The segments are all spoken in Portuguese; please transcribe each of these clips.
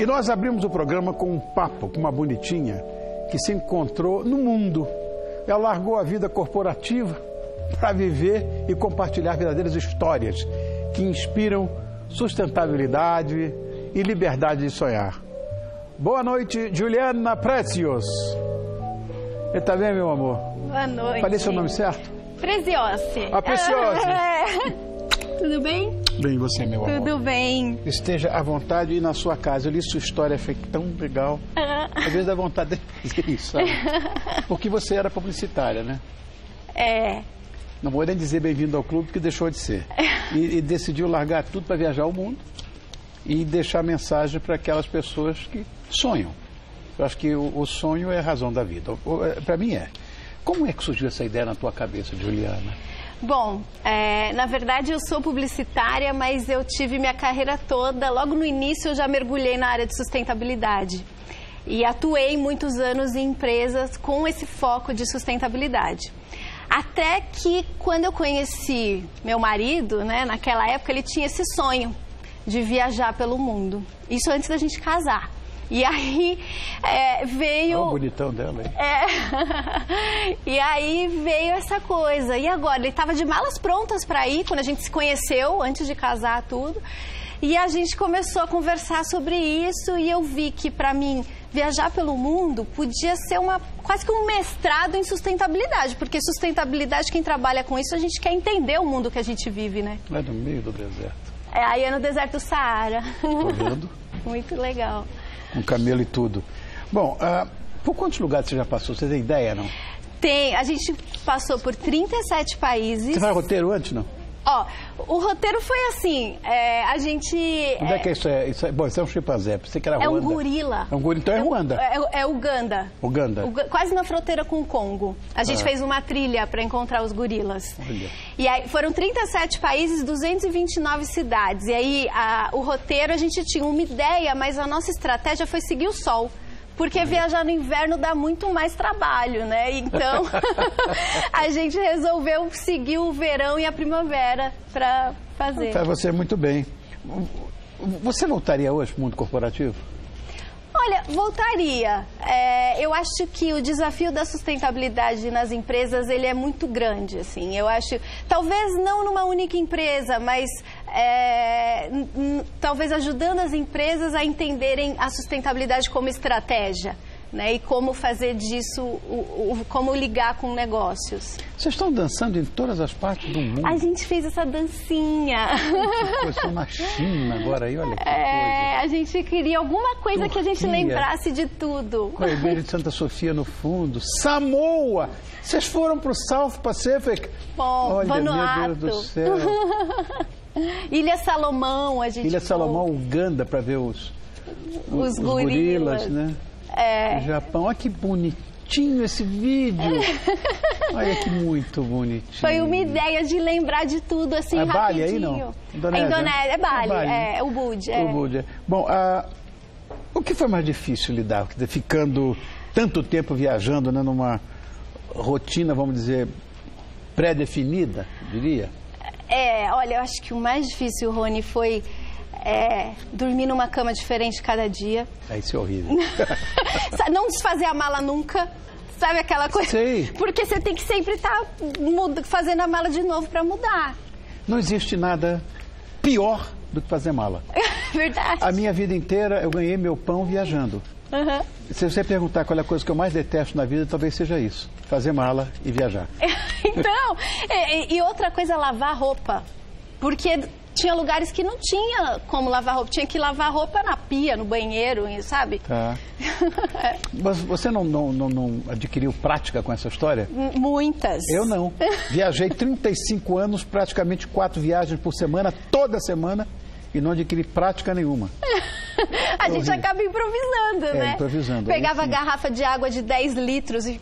E nós abrimos o programa com um papo com uma bonitinha que se encontrou no mundo. Ela largou a vida corporativa para viver e compartilhar verdadeiras histórias que inspiram sustentabilidade e liberdade de sonhar. Boa noite, Juliana Precious. Está bem, meu amor? Boa noite. Falei seu nome certo? Preciosi. A Preciosi. Tudo bem? Bem, você, meu amor. Tudo bem. Esteja à vontade e na sua casa. Eu li sua história, foi tão legal. Às vezes dá vontade de dizer isso, sabe? Porque você era publicitária, né? É. Não vou nem dizer bem-vindo ao clube, porque deixou de ser. E decidiu largar tudo para viajar o mundo e deixar mensagem para aquelas pessoas que sonham. Eu acho que o sonho é a razão da vida. Para mim é. Como é que surgiu essa ideia na tua cabeça, Juliana? Bom, na verdade eu sou publicitária, mas eu tive minha carreira toda, logo no início eu já mergulhei na área de sustentabilidade. E atuei muitos anos em empresas com esse foco de sustentabilidade. Até que quando eu conheci meu marido, né, naquela época ele tinha esse sonho de viajar pelo mundo. Isso antes da gente casar. E aí veio... Olha o bonitão dela, hein? E aí veio essa coisa. E agora? Ele estava de malas prontas para ir, quando a gente se conheceu, antes de casar, tudo. E a gente começou a conversar sobre isso e eu vi que, para mim, viajar pelo mundo podia ser quase que um mestrado em sustentabilidade. Porque sustentabilidade, quem trabalha com isso, a gente quer entender o mundo que a gente vive, né? É no meio do deserto. Aí é no deserto do Saara. Tô vendo. Muito legal. Com camelo e tudo. Bom, por quantos lugares você já passou? Você tem ideia, não? Tem. A gente passou por 37 países. Você faz roteiro antes, não? Ó, o roteiro foi assim, a gente... Onde é que é isso? Bom, isso é um chimpanzé, pensei que era Ruanda. É um gorila. É um gorila, então é Ruanda. É Uganda. Uganda. Quase na fronteira com o Congo. A gente fez uma trilha para encontrar os gorilas. Olha. E aí foram 37 países, 229 cidades. E aí o roteiro a gente tinha uma ideia, mas a nossa estratégia foi seguir o sol. Porque viajar no inverno dá muito mais trabalho, né? Então, a gente resolveu seguir o verão e a primavera para fazer. Faz você muito bem. Você voltaria hoje para o mundo corporativo? Olha, voltaria. Eu acho que o desafio da sustentabilidade nas empresas, ele é muito grande, assim. Eu acho, talvez não numa única empresa, mas talvez ajudando as empresas a entenderem a sustentabilidade como estratégia, né? E como fazer disso, como ligar com negócios. Vocês estão dançando em todas as partes do mundo? A gente fez essa dancinha. Começou na China agora aí, olha que coisa. A gente queria alguma coisa que a gente lembrasse de tudo. Com a igreja de Santa Sofia no fundo. Samoa! Vocês foram para o South Pacific? Bom, olha, Vanuatu. meu Deus do céu. Ilha Salomão, a gente Ilha Salomão, Uganda, para ver os gorilas, né? Japão, olha que bonitinho esse vídeo. Olha que muito bonitinho. Foi uma ideia de lembrar de tudo assim rapidinho. Bali aí não? Indonésia, é Bali, é Ubud. O Ubud. Bom, o que foi mais difícil lidar? Ficando tanto tempo viajando, né, numa rotina, vamos dizer, pré-definida, diria? Olha, eu acho que o mais difícil, Rony, foi dormir numa cama diferente cada dia. Isso é horrível. Não desfazer a mala nunca. Sabe aquela coisa? Sei. Porque você tem que sempre estar fazendo a mala de novo para mudar. Não existe nada pior do que fazer mala. Verdade. A minha vida inteira eu ganhei meu pão viajando. Uhum. Se você perguntar qual é a coisa que eu mais detesto na vida, talvez seja isso. Fazer mala e viajar. Então, e outra coisa, lavar roupa. Porque tinha lugares que não tinha como lavar roupa. Tinha que lavar roupa na pia, no banheiro, sabe? Tá. Mas você não adquiriu prática com essa história? Muitas. Eu não. Viajei 35 anos, praticamente 4 viagens por semana, toda semana, e não adquiri prática nenhuma. A gente acaba improvisando, né? Improvisando. Pegava a garrafa de água de 10 litros e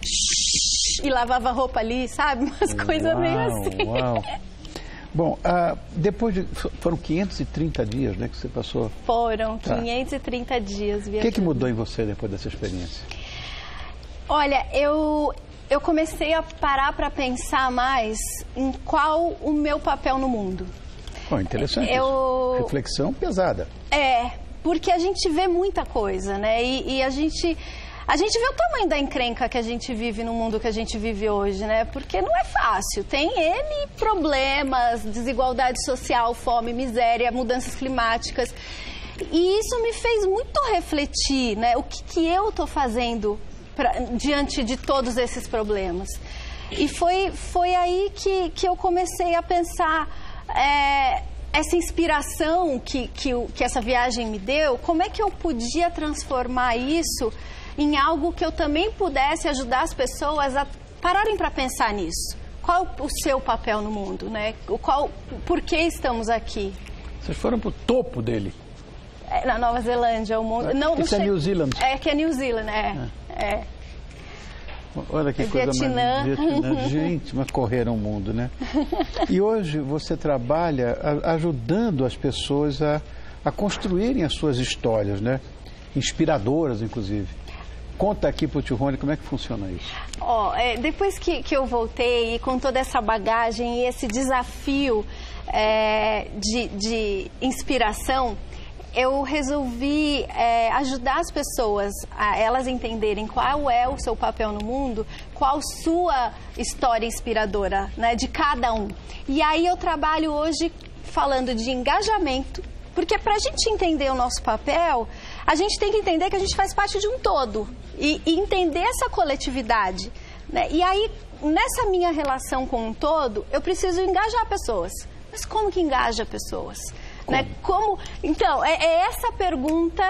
lavava a roupa ali, sabe? Umas coisas meio assim. Uau. Bom, depois foram 530 dias, né, que você passou? Foram 530 dias viajando. O que mudou em você depois dessa experiência? Olha, eu comecei a parar para pensar mais em qual o meu papel no mundo. Interessante. Reflexão pesada. porque a gente vê muita coisa, né? E a gente vê o tamanho da encrenca que a gente vive no mundo que a gente vive hoje, né? Porque não é fácil. Tem N problemas, desigualdade social, fome, miséria, mudanças climáticas. E isso me fez muito refletir, né? O que eu estou fazendo diante de todos esses problemas. E foi aí que eu comecei a pensar essa inspiração que essa viagem me deu, como é que eu podia transformar isso em algo que eu também pudesse ajudar as pessoas a pararem para pensar nisso. Qual o seu papel no mundo, né? Por que estamos aqui? Vocês foram para o topo dele? Na Nova Zelândia, o mundo... Isso é New Zealand? Que é New Zealand, Olha que coisa Vietnã. Vietnã. Gente, mas correram o mundo, né? E hoje você trabalha ajudando as pessoas a construírem as suas histórias, né? Inspiradoras, inclusive. Conta aqui para o Tio Rony como é que funciona isso. Depois que eu voltei e com toda essa bagagem e esse desafio de inspiração, eu resolvi ajudar as pessoas a elas entenderem qual é o seu papel no mundo, qual sua história inspiradora, né, de cada um. E aí eu trabalho hoje falando de engajamento, porque para a gente entender o nosso papel, a gente tem que entender que a gente faz parte de um todo e entender essa coletividade, né? E aí, nessa minha relação com um todo, eu preciso engajar pessoas. Mas como que engaja pessoas? Né? Então, é essa pergunta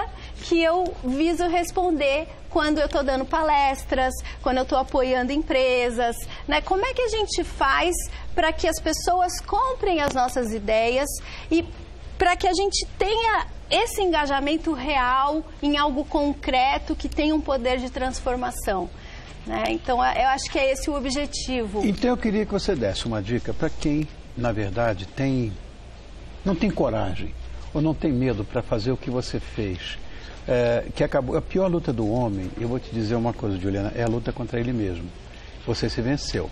que eu viso responder quando eu estou dando palestras, quando eu estou apoiando empresas, né? Como é que a gente faz para que as pessoas comprem as nossas ideias e para que a gente tenha esse engajamento real em algo concreto que tenha um poder de transformação, né? Então, eu acho que é esse o objetivo. Então, eu queria que você desse uma dica para quem, na verdade, não tem coragem ou não tem medo para fazer o que você fez. Que acabou. A pior luta do homem, eu vou te dizer uma coisa, Juliana, é a luta contra ele mesmo. Você se venceu.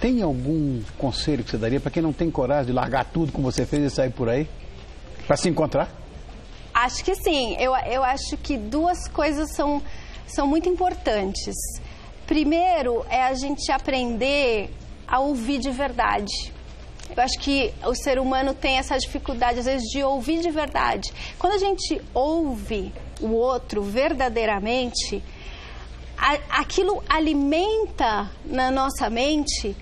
Tem algum conselho que você daria para quem não tem coragem de largar tudo como você fez e sair por aí? Para se encontrar? Acho que sim. Eu acho que duas coisas são muito importantes. Primeiro, é a gente aprender a ouvir de verdade. Eu acho que o ser humano tem essa dificuldade, às vezes, de ouvir de verdade. Quando a gente ouve o outro verdadeiramente, aquilo alimenta na nossa mente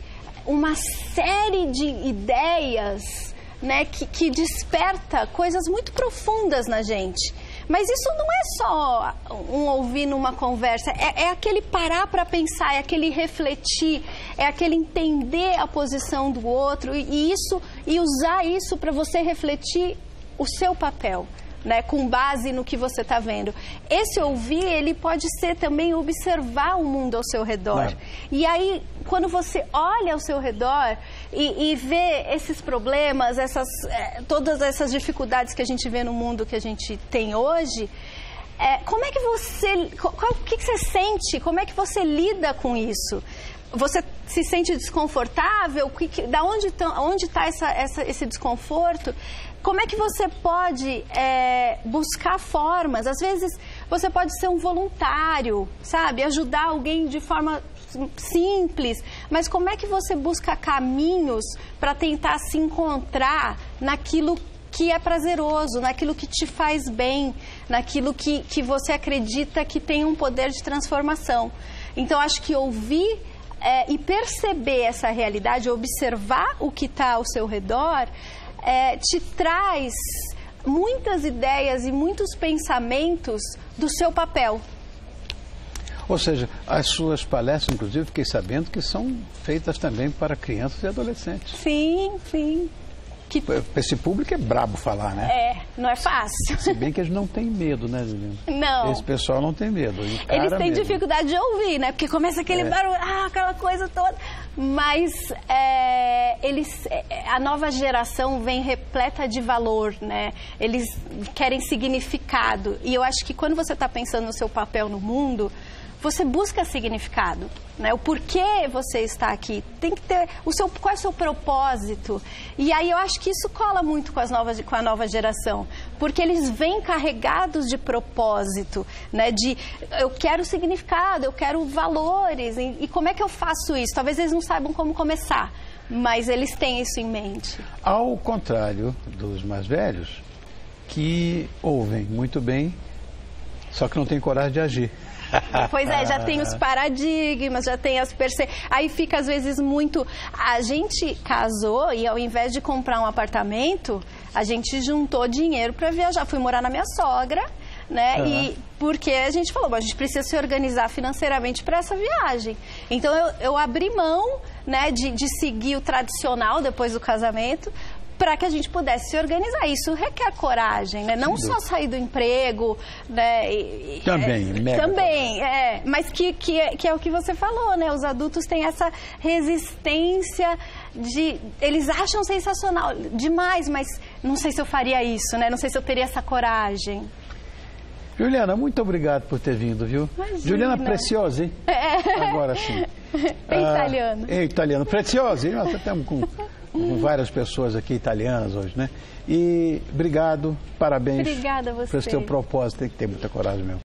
uma série de ideias, né, que desperta coisas muito profundas na gente. Mas isso não é só um ouvir numa conversa, é aquele parar para pensar, é aquele refletir, é aquele entender a posição do outro e usar isso para você refletir o seu papel, né, com base no que você está vendo. Esse ouvir, ele pode ser também observar o mundo ao seu redor. E aí, quando você olha ao seu redor e vê esses problemas, todas essas dificuldades que a gente vê no mundo que a gente tem hoje, como é que o que você sente? Como é que você lida com isso? Você se sente desconfortável? Onde está esse desconforto? Como é que você pode buscar formas? Às vezes você pode ser um voluntário, sabe? Ajudar alguém de forma simples. Mas como é que você busca caminhos para tentar se encontrar naquilo que é prazeroso, naquilo que te faz bem, naquilo que você acredita que tem um poder de transformação? Então, acho que ouvir e perceber essa realidade, observar o que está ao seu redor, te traz muitas ideias e muitos pensamentos do seu papel. Ou seja, as suas palestras, inclusive, fiquei sabendo que são feitas também para crianças e adolescentes. Sim, sim. Esse público é brabo falar, né? Não é fácil. Se bem que eles não têm medo, né, Juliana? Não. Esse pessoal não tem medo. Eles têm dificuldade de ouvir, né? Porque começa aquele barulho, aquela coisa toda. Mas a nova geração vem repleta de valor, né? Eles querem significado. E eu acho que quando você está pensando no seu papel no mundo, você busca significado, né? O porquê você está aqui. Tem que ter qual é o seu propósito. E aí eu acho que isso cola muito com a nova geração, porque eles vêm carregados de propósito, né? Eu quero significado, eu quero valores. E como é que eu faço isso? Talvez eles não saibam como começar, mas eles têm isso em mente. Ao contrário dos mais velhos, que ouvem muito bem, só que não tem coragem de agir. Pois é, já tem os paradigmas, já tem as Aí fica às vezes muito... A gente casou e ao invés de comprar um apartamento, a gente juntou dinheiro para viajar. Fui morar na minha sogra, né? E porque a gente falou, a gente precisa se organizar financeiramente para essa viagem. Então eu abri mão, né, de seguir o tradicional depois do casamento, para que a gente pudesse se organizar. Isso requer coragem, né? Não só sair do emprego, né? Também, mas que é o que você falou, né? Os adultos têm essa resistência eles acham sensacional demais, mas não sei se eu faria isso, né? Não sei se eu teria essa coragem. Juliana, muito obrigado por ter vindo, viu? Imagina. Juliana Preziosi, hein? Agora sim. Italiano. Italiano, Preziosi, hein? Nós estamos com várias pessoas aqui italianas hoje, né? E obrigado, parabéns. Obrigada a você. Pelo seu propósito, tem que ter muita coragem mesmo.